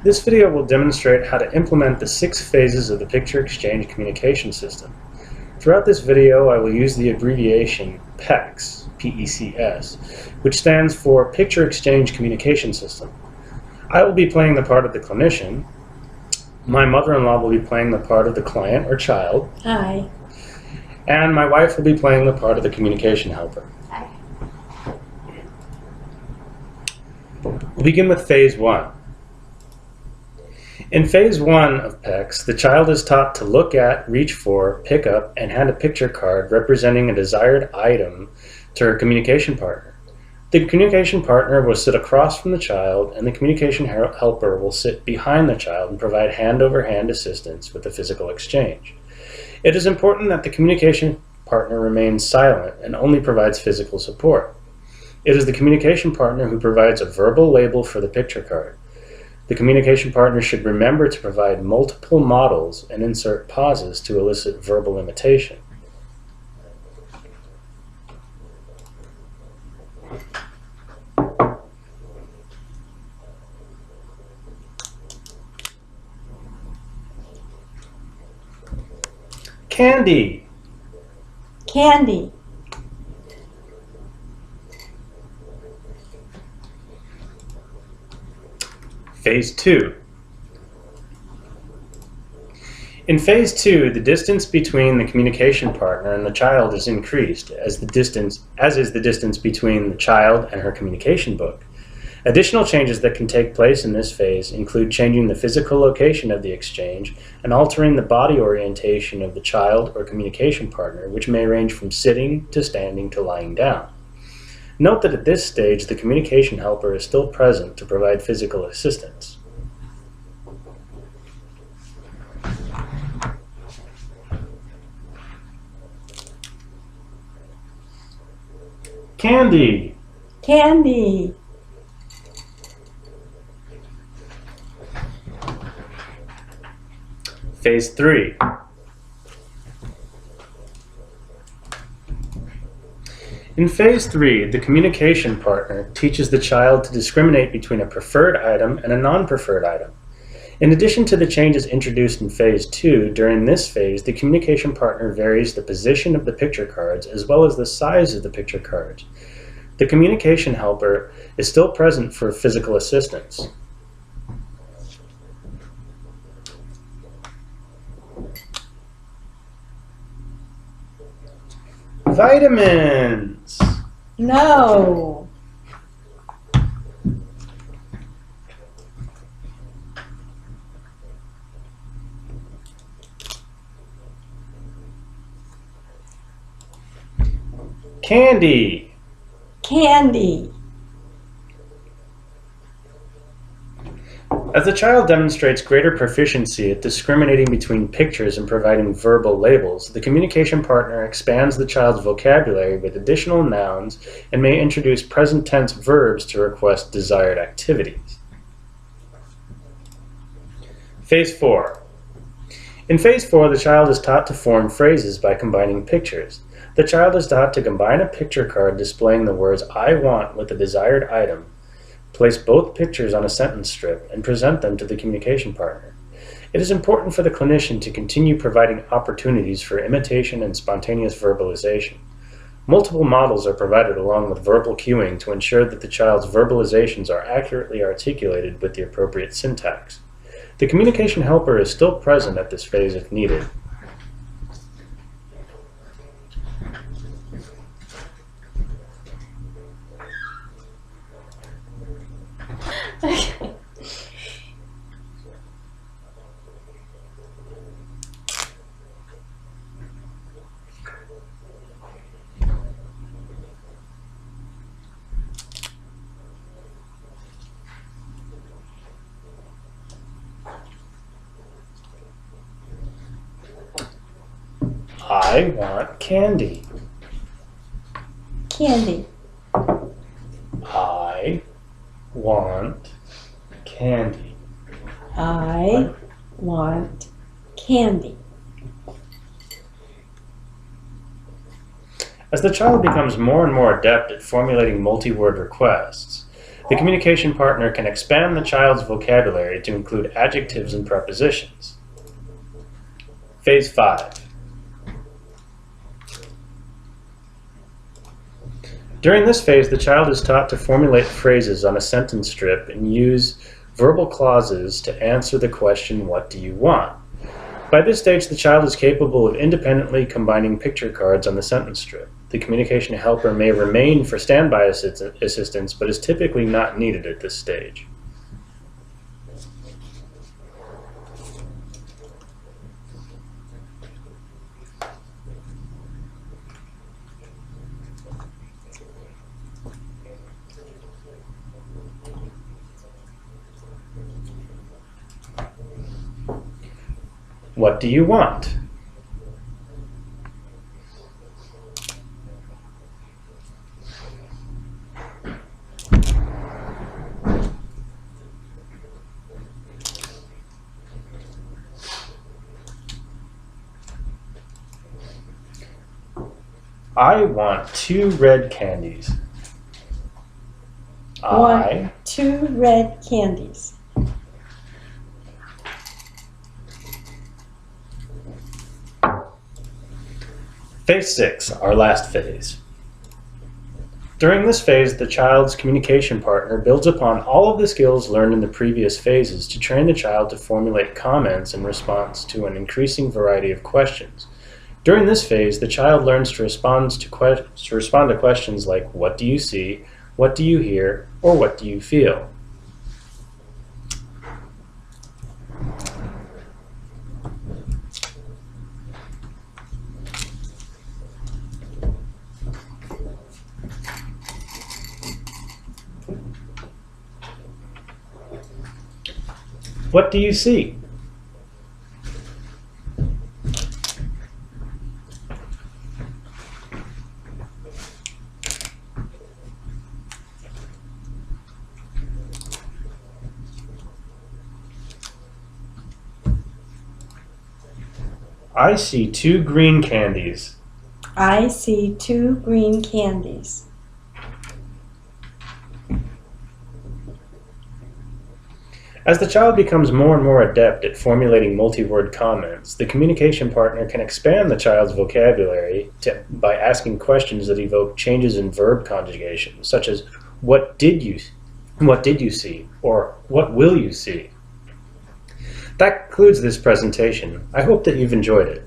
This video will demonstrate how to implement the 6 phases of the Picture Exchange Communication System. Throughout this video, I will use the abbreviation PECS, P-E-C-S, which stands for Picture Exchange Communication System. I will be playing the part of the clinician. My mother-in-law will be playing the part of the client or child. Hi. And my wife will be playing the part of the communication helper. Hi. We'll begin with Phase 1. In Phase 1 of PECS, the child is taught to look at, reach for, pick up, and hand a picture card representing a desired item to her communication partner. The communication partner will sit across from the child, and the communication helper will sit behind the child and provide hand-over-hand assistance with the physical exchange. It is important that the communication partner remains silent and only provides physical support. It is the communication partner who provides a verbal label for the picture card. The communication partner should remember to provide multiple models and insert pauses to elicit verbal imitation. Candy. Candy. Phase 2. In Phase 2, the distance between the communication partner and the child is increased, as is the distance between the child and her communication book. Additional changes that can take place in this phase include changing the physical location of the exchange and altering the body orientation of the child or communication partner, which may range from sitting to standing to lying down. Note that at this stage, the communication helper is still present to provide physical assistance. Candy. Candy. Phase 3. In Phase 3, the communication partner teaches the child to discriminate between a preferred item and a non-preferred item. In addition to the changes introduced in Phase 2, during this phase, the communication partner varies the position of the picture cards as well as the size of the picture cards. The communication helper is still present for physical assistance. Vitamins. No. Candy. Candy. As the child demonstrates greater proficiency at discriminating between pictures and providing verbal labels, the communication partner expands the child's vocabulary with additional nouns and may introduce present tense verbs to request desired activities. Phase 4. In Phase 4, the child is taught to form phrases by combining pictures. The child is taught to combine a picture card displaying the words "I want" with the desired item, place both pictures on a sentence strip, and present them to the communication partner. It is important for the clinician to continue providing opportunities for imitation and spontaneous verbalization. Multiple models are provided along with verbal cueing to ensure that the child's verbalizations are accurately articulated with the appropriate syntax. The communication helper is still present at this phase if needed. I want candy. Candy. I want candy. I want candy. As the child becomes more and more adept at formulating multi-word requests, The communication partner can expand the child's vocabulary to include adjectives and prepositions. Phase 5. During this phase, the child is taught to formulate phrases on a sentence strip and use verbal clauses to answer the question, "What do you want?" By this stage, the child is capable of independently combining picture cards on the sentence strip. The communication helper may remain for standby assistance, but is typically not needed at this stage. What do you want? I want 2 red candies. Want 2 red candies. Phase 6, our last phase. During this phase, the child's communication partner builds upon all of the skills learned in the previous phases to train the child to formulate comments in response to an increasing variety of questions. During this phase, the child learns to respond to questions like, "What do you see?" "What do you hear?" or "What do you feel?" What do you see? I see 2 green candies. I see 2 green candies. As the child becomes more and more adept at formulating multi-word comments, the communication partner can expand the child's vocabulary by asking questions that evoke changes in verb conjugation, such as what did you see? Or what will you see? That concludes this presentation. I hope that you've enjoyed it.